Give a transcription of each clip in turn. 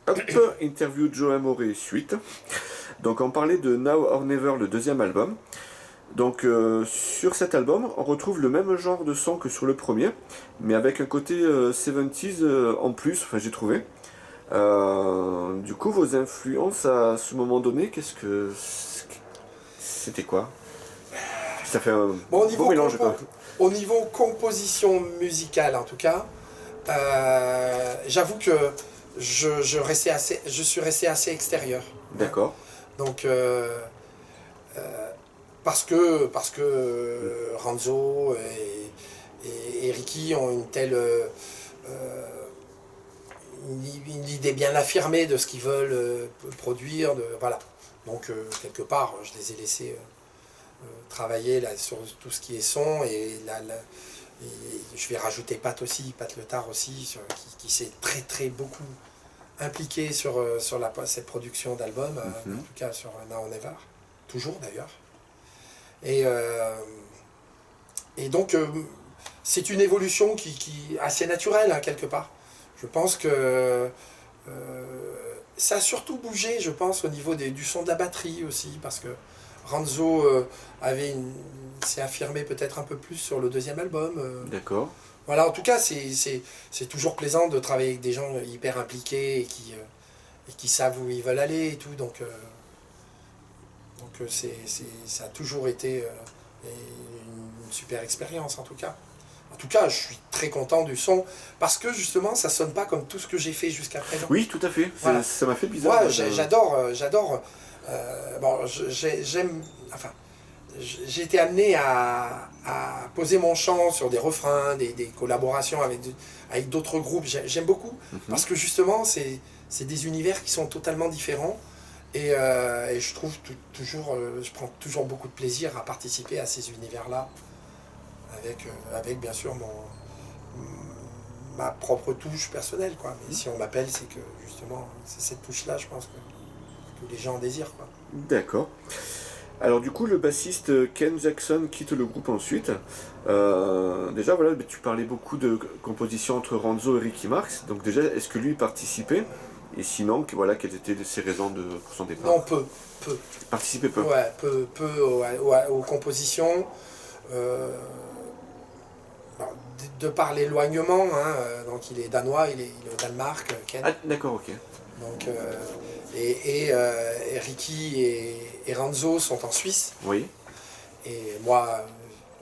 Hop, interview Joe Amore suite. Donc on parlait de Now or Never, le deuxième album. Donc sur cet album, on retrouve le même genre de son que sur le premier, mais avec un côté 70s en plus, enfin j'ai trouvé. Du coup, vos influences à ce moment donné, qu'est-ce que c'était quoi? Ça fait un Bon, beau mélange quoi. au niveau composition musicale, en tout cas, j'avoue que je suis resté assez extérieur. Hein. D'accord. Donc, parce que Ranzo et Ricky ont une idée bien affirmée de ce qu'ils veulent produire. Voilà. Donc, quelque part, je les ai laissés travailler là, sur tout ce qui est son. Et je vais rajouter Pat aussi, Pat Letard aussi, qui s'est très beaucoup impliqué sur cette production d'album, en tout cas sur Now or Never, toujours d'ailleurs. Et donc, c'est une évolution qui est assez naturelle, hein, quelque part. Je pense que ça a surtout bougé, je pense, au niveau du son de la batterie aussi, parce que Ranzo s'est affirmé peut-être un peu plus sur le deuxième album. D'accord. Voilà, en tout cas, c'est toujours plaisant de travailler avec des gens hyper impliqués et qui savent où ils veulent aller et tout. Donc ça a toujours été une super expérience, en tout cas. En tout cas, je suis très content du son, parce que justement, ça sonne pas comme tout ce que j'ai fait jusqu'à présent. Oui, tout à fait. Voilà. Ça m'a fait bizarre. Moi, j'adore. Bon, j'aime. Enfin, j'ai été amené à poser mon chant sur des refrains, des collaborations avec d'autres groupes. J'aime beaucoup, parce que justement, c'est des univers qui sont totalement différents. Et je trouve je prends toujours beaucoup de plaisir à participer à ces univers-là, avec bien sûr ma propre touche personnelle, quoi. Mais si on m'appelle, c'est que justement, c'est cette touche-là, je pense que les gens en désirent, quoi. D'accord. Alors du coup, le bassiste Ken Jackson quitte le groupe ensuite. Déjà, voilà, tu parlais beaucoup de composition entre Ranzo et Ricky Marx. Donc déjà, est-ce que lui participait? Et sinon, voilà, quelles étaient ses raisons pour son départ? Non, peu. Participer peu. Ouais, peu aux compositions. Alors, de par l'éloignement, hein, donc il est danois, il est au Danemark, Ken. Ah, d'accord, ok. Donc, et Ricky et Ranzo sont en Suisse. Oui. Et moi,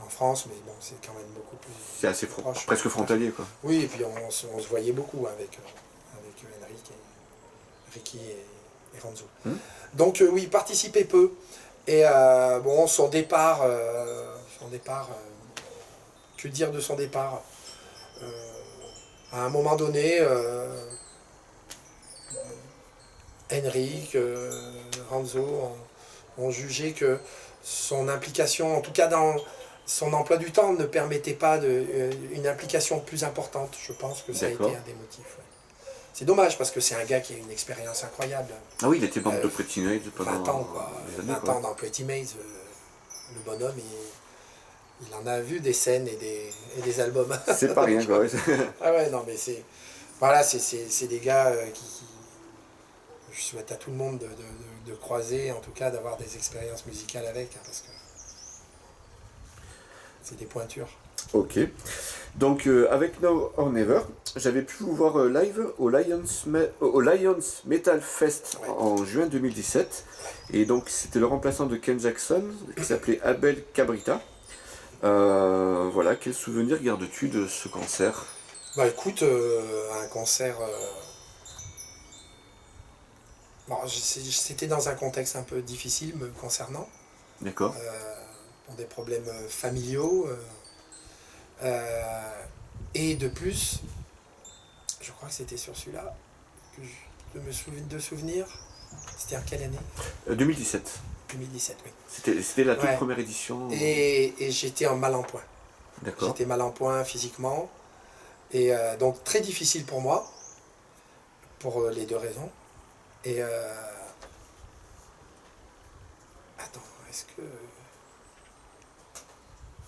en France, mais bon, c'est quand même beaucoup plus. C'est assez proche. presque frontalier, quoi. Oui, et puis on se voyait beaucoup avec Henrik et Ricky et Ranzo. Donc oui, participer peu. Et bon, son départ, que dire de son départ? À un moment donné, Henrik, Ranzo ont jugé que son implication, en tout cas dans son emploi du temps, ne permettait pas une implication plus importante. Je pense que ça a été un des motifs. Ouais. C'est dommage, parce que c'est un gars qui a une expérience incroyable. Ah oui, il était membre de Pretty Maids pendant 20 ans, quoi. des années, 20 ans dans Pretty Maids. Le bonhomme, il en a vu des scènes et des albums. C'est pas rien, quoi. Ah ouais, non, mais c'est... Voilà, c'est des gars qui... Je souhaite à tout le monde de croiser, en tout cas d'avoir des expériences musicales avec, hein, parce que c'est des pointures. Ok. Donc avec Now or Never, j'avais pu vous voir live au Lions Metal Fest en juin 2017. Et donc c'était le remplaçant de Ken Jackson, qui s'appelait Abel Cabrita. Voilà, quel souvenir gardes-tu de ce concert? Bah écoute, un concert... Bon, c'était dans un contexte un peu difficile me concernant. D'accord. Pour des problèmes familiaux. Et de plus, je crois que c'était sur celui-là que je me souviens de souvenir. C'était en quelle année? 2017. 2017, oui. C'était la toute première édition. Et j'étais en mal en point. D'accord. J'étais mal en point physiquement. Et donc très difficile pour moi, pour les deux raisons. Et attends, est-ce que...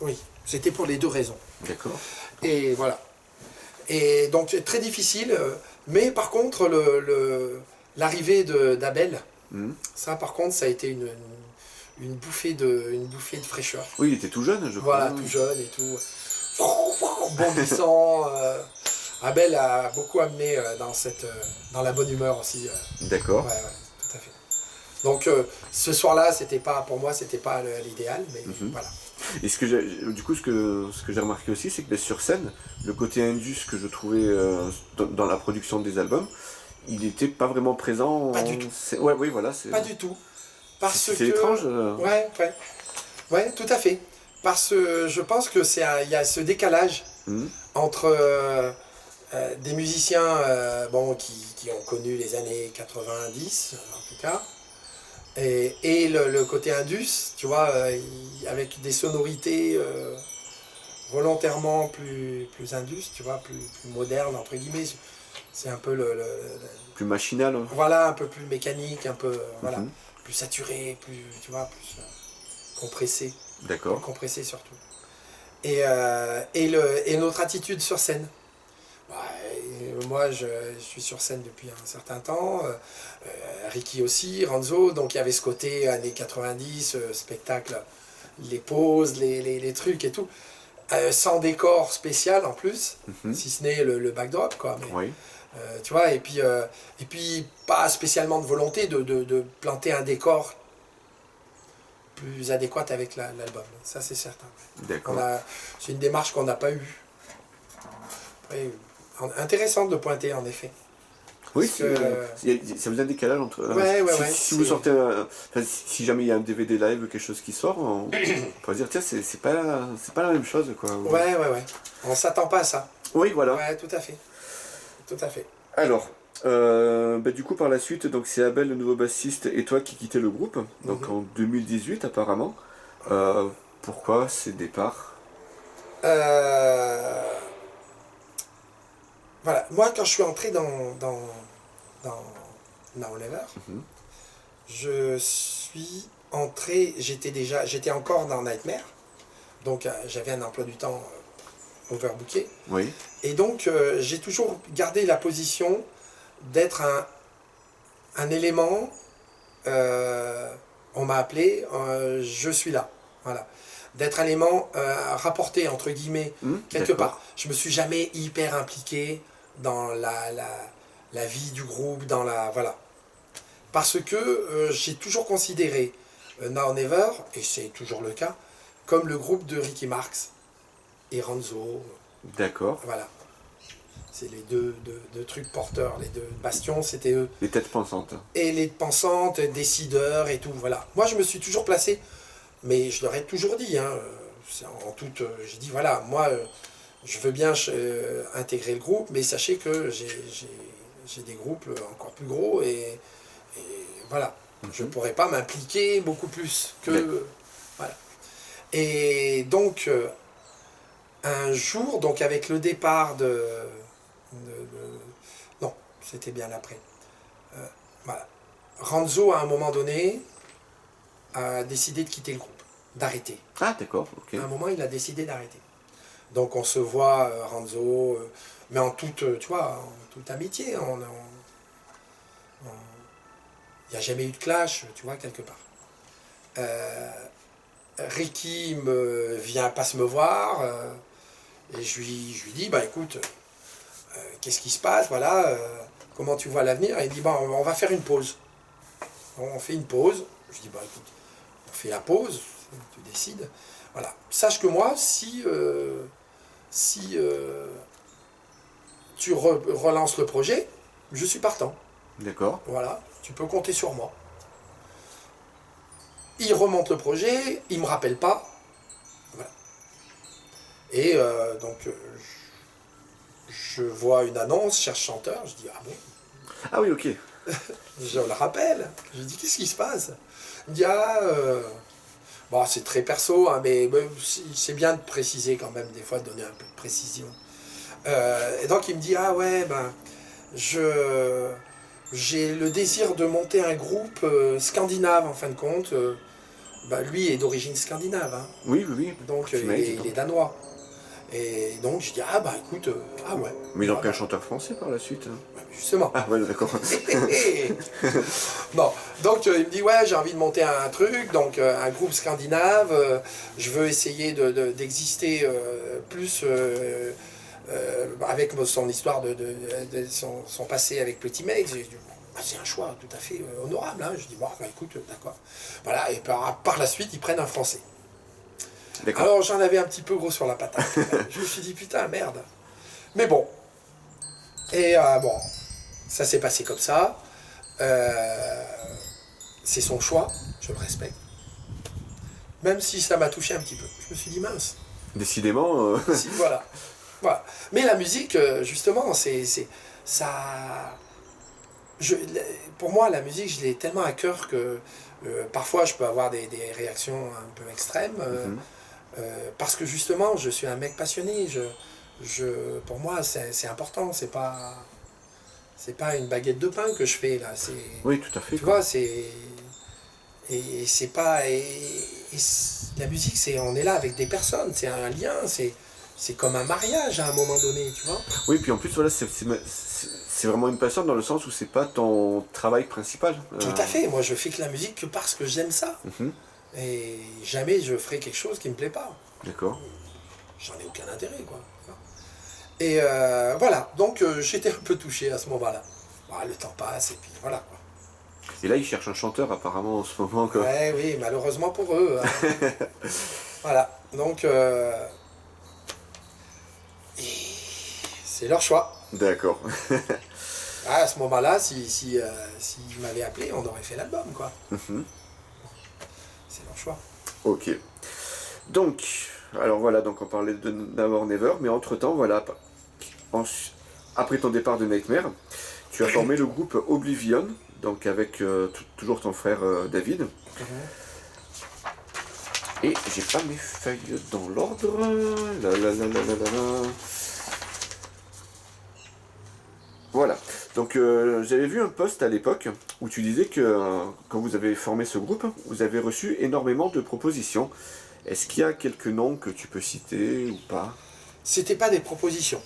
Oui, c'était pour les deux raisons. D'accord. Et voilà. Et donc c'est très difficile, mais par contre l'arrivée d'Abel, ça par contre ça a été une bouffée de fraîcheur. Oui, il était tout jeune, je crois. Voilà, tout jeune et tout, bondissant. Abel a beaucoup amené dans la bonne humeur aussi. D'accord. Ouais, tout à fait. Donc ce soir-là, pour moi, c'était pas l'idéal, mais voilà. Et du coup, ce que j'ai remarqué aussi, c'est que sur scène, le côté indus que je trouvais dans la production des albums, il n'était pas vraiment présent. Pas du tout. Ouais, oui, voilà. Pas du tout. Parce que c'est étrange. Ouais, tout à fait. Parce que je pense que il y a ce décalage entre des musiciens qui ont connu les années 90, en tout cas, et le côté indus, tu vois, avec des sonorités volontairement plus indus, tu vois, plus modernes, entre guillemets. C'est un peu plus machinal. Voilà, un peu plus mécanique, un peu, voilà, plus saturé, plus, tu vois, plus compressé. D'accord. Plus compressé surtout. Et notre attitude sur scène. Moi, je suis sur scène depuis un certain temps. Ricky aussi, Ranzo. Donc, il y avait ce côté années 90, spectacle, les pauses, les trucs et tout. Sans décor spécial en plus, si ce n'est le backdrop, quoi. Mais, oui. Tu vois, et puis pas spécialement de volonté de planter un décor plus adéquat avec l'album. Ça, c'est certain. D'accord. C'est une démarche qu'on n'a pas eue. Après, intéressante de pointer, en effet. Oui, ça vous a un décalage entre. Si vous sortez. Si jamais il y a un DVD live, quelque chose qui sort, on pourrait dire, tiens, c'est pas la même chose, quoi. Ouais. On s'attend pas à ça. Oui, voilà. Ouais, tout à fait. Tout à fait. Alors, du coup, par la suite, donc c'est Abel, le nouveau bassiste, et toi qui quittez le groupe, donc en 2018 apparemment. Pourquoi ces départs? Voilà, moi quand je suis entré dans Now or Never, je suis entré, j'étais encore dans Nightmare, donc j'avais un emploi du temps overbooké. Oui. Et donc j'ai toujours gardé la position d'être un élément, on m'a appelé, je suis là, voilà. D'être un élément rapporté, entre guillemets, quelque part. Je me suis jamais hyper impliqué dans la vie du groupe, voilà. Parce que j'ai toujours considéré Now or Never, et c'est toujours le cas, comme le groupe de Ricky Marx et Ranzo. D'accord. Voilà. C'est les deux trucs porteurs, les deux bastions, c'était eux. Les têtes pensantes. Et les pensantes, décideurs et tout, voilà. Moi, je me suis toujours placé, mais je leur ai toujours dit, j'ai dit, voilà, moi, je veux bien intégrer le groupe, mais sachez que j'ai des groupes encore plus gros, et voilà. Je ne pourrais pas m'impliquer beaucoup plus que... Voilà. Et donc... un jour, donc avec le départ non, c'était bien après. Voilà. Ranzo, à un moment donné, a décidé de quitter le groupe, d'arrêter. Ah, d'accord, ok. À un moment, il a décidé d'arrêter. Donc on se voit, Ranzo, mais en toute amitié. Il n'y a jamais eu de clash, tu vois, quelque part. Ricky vient pas se me voir, et je lui dis, écoute, qu'est-ce qui se passe, voilà, comment tu vois l'avenir? Et il dit, on va faire une pause. On fait une pause. Je dis, écoute, on fait la pause, tu décides. Voilà. Sache que moi, si tu relances le projet, je suis partant. D'accord. Voilà, tu peux compter sur moi. Il remonte le projet, il ne me rappelle pas. Voilà. Et je vois une annonce, cherche chanteur, je dis, ah bon? Ah oui, ok. Je le rappelle, je lui dis, qu'est-ce qui se passe? Il me dit, c'est très perso, mais c'est bien de préciser quand même, des fois, de donner un peu de précision. Et donc il me dit, j'ai le désir de monter un groupe scandinave, en fin de compte. Lui est d'origine scandinave. Hein. Oui. Donc il est danois. Et donc je dis, ah bah écoute, ah ouais. Mais ils ont Ah, pris un bah, chanteur français par la suite. justement. Ah ouais, d'accord. Bon, donc il me dit, ouais, j'ai envie de monter un truc, donc un groupe scandinave, je veux essayer d'exister plus avec son histoire son passé avec Petit Meix. J'ai dit, bah, c'est un choix tout à fait honorable. Hein. Je dis, bon, bah, écoute, d'accord. Voilà, et par la suite, ils prennent un français. D'accord. Alors j'en avais un petit peu gros sur la patate. Je me suis dit, putain, merde. Mais bon. Et bon, ça s'est passé comme ça. C'est son choix, je le respecte. Même si ça m'a touché un petit peu. Je me suis dit, mince. Décidément. Si, voilà. Voilà. Mais la musique, justement, c'est ça. Pour moi, la musique, je l'ai tellement à cœur que parfois je peux avoir des réactions un peu extrêmes. Parce que justement, je suis un mec passionné. Pour moi, c'est important. C'est pas une baguette de pain que je fais là. Oui, tout à fait. Tu vois, c'est et c'est pas la musique, on est là avec des personnes. C'est un lien. C'est comme un mariage à un moment donné, tu vois. Oui, puis en plus, voilà, c'est vraiment une passion dans le sens où c'est pas ton travail principal. Tout à fait. Moi, je fais que la musique que parce que j'aime ça. Et jamais je ferai quelque chose qui me plaît pas. D'accord. J'en ai aucun intérêt, quoi. Et voilà. Donc, j'étais un peu touché à ce moment-là. Bon, le temps passe et puis voilà, quoi. Et là, ils cherchent un chanteur apparemment en ce moment. Quoi. Ouais, oui, malheureusement pour eux. Hein. Voilà. Donc, c'est leur choix. D'accord. À ce moment-là, s'ils m'avaient appelé, on aurait fait l'album, quoi. C'est leur choix. Ok. Donc, alors voilà, donc on parlait de Now or Never, mais entre-temps, voilà, après ton départ de Nightmare, tu as formé le groupe Oblivion, donc avec toujours ton frère David. Et j'ai pas mes feuilles dans l'ordre. La, la, la, la, la, la. Voilà. Donc j'avais vu un post à l'époque où tu disais que quand vous avez formé ce groupe, vous avez reçu énormément de propositions. Est-ce qu'il y a quelques noms que tu peux citer ou pas? C'était pas des propositions.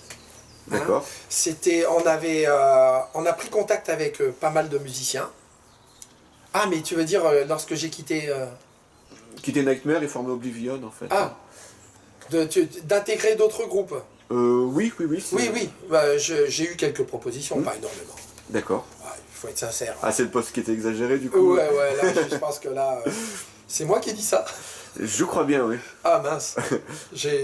D'accord. C'était, on a pris contact avec pas mal de musiciens. Ah, mais tu veux dire lorsque j'ai quitté. Quitter Nightmare et former Oblivion en fait. Ah, d'intégrer d'autres groupes. Oui. Oui, oui. Bah, j'ai eu quelques propositions, pas énormément. D'accord. Ouais, il faut être sincère. Ah, c'est le poste qui était exagéré du coup. Ouais, là, je pense que là, c'est moi qui ai dit ça. Je crois bien, oui. Ah mince.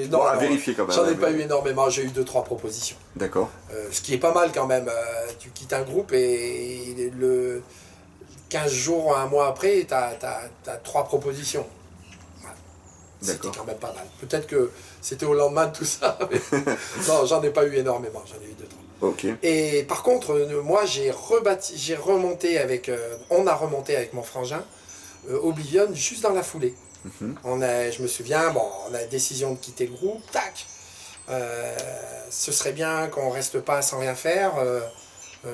Bon, à vérifier quand même. J'en ai pas eu énormément, j'ai eu 2-3 propositions. D'accord. Ce qui est pas mal quand même. Tu quittes un groupe et 15 jours, un mois après, t'as 3 propositions. Voilà. C'était quand même pas mal. Peut-être que c'était au lendemain de tout ça. Mais non, j'en ai pas eu énormément, j'en ai eu 2-3. Ok. Et par contre, moi on a remonté avec mon frangin Oblivion juste dans la foulée. Je me souviens, on a la décision de quitter le groupe, tac. Ce serait bien qu'on reste pas sans rien faire.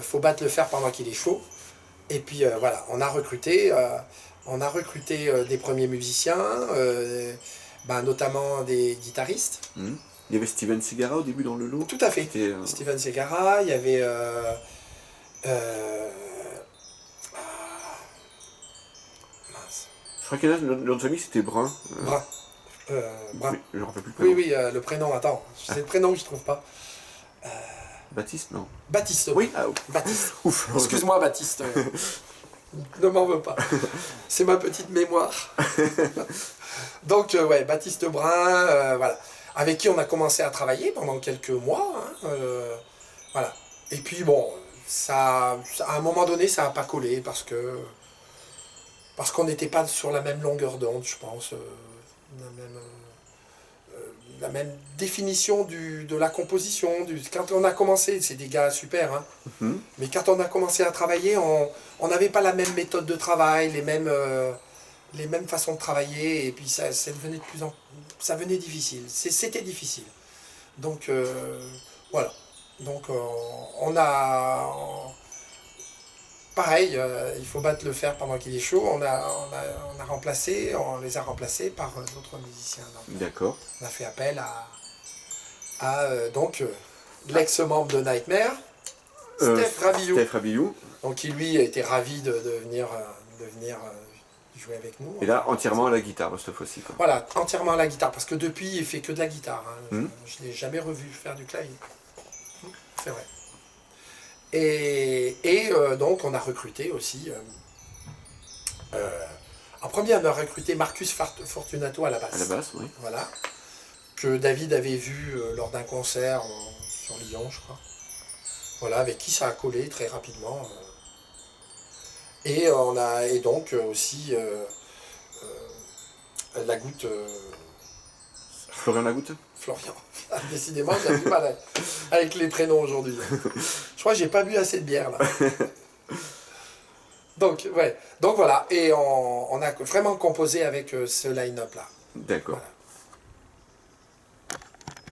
Faut battre le fer pendant qu'il est chaud. Et puis voilà, on a recruté des premiers musiciens, notamment des guitaristes. Il y avait Steven Segarra au début dans le lot. Tout à fait. Steven Segarra, il y avait je crois qu'il y en a, le nom de famille c'était Brun. Brun. Oui, je ne rappelle plus le prénom. Oui, le prénom, attends, c'est le prénom que je trouve pas. Baptiste, non. Baptiste. Oui, Baptiste. Ouf. Excuse-moi, Baptiste. Ne m'en veux pas. C'est ma petite mémoire. Donc, Baptiste Brun, voilà. Avec qui on a commencé à travailler pendant quelques mois. Hein, voilà. Et puis, à un moment donné, ça n'a pas collé parce qu'on n'était pas sur la même longueur d'onde, je pense. La même définition de la composition. Quand on a commencé, c'est des gars super, hein, mais quand on a commencé à travailler, on n'avait pas la même méthode de travail, les mêmes façons de travailler, et puis ça devenait ça venait difficile. C'était difficile. Donc, voilà. Donc, pareil, il faut battre le fer pendant qu'il est chaud. On les a remplacés par d'autres musiciens. D'accord. On a fait appel à l'ex-membre de Nightmare, Steph Ravillou. Steph Ravillou. Donc qui lui a été ravi de venir jouer avec nous. Et là, entièrement à la guitare, cette fois-ci. Voilà, entièrement à la guitare, parce que depuis, il fait que de la guitare. Hein. Mmh. Je ne l'ai jamais revu faire du clavier. C'est vrai. Et donc, on a recruté aussi... en premier, on a recruté Marcus Fortunato à la basse. À la basse, oui. Voilà. Que David avait vu lors d'un concert sur Lyon, je crois. Voilà, avec qui ça a collé très rapidement. Et donc aussi Lagoutte. Florian Lagoutte. Florian. Décidément, j'ai du mal avec les prénoms aujourd'hui. Je crois que j'ai pas bu assez de bière là. Donc, ouais. Donc voilà. Et on a vraiment composé avec ce line-up là. D'accord. Voilà.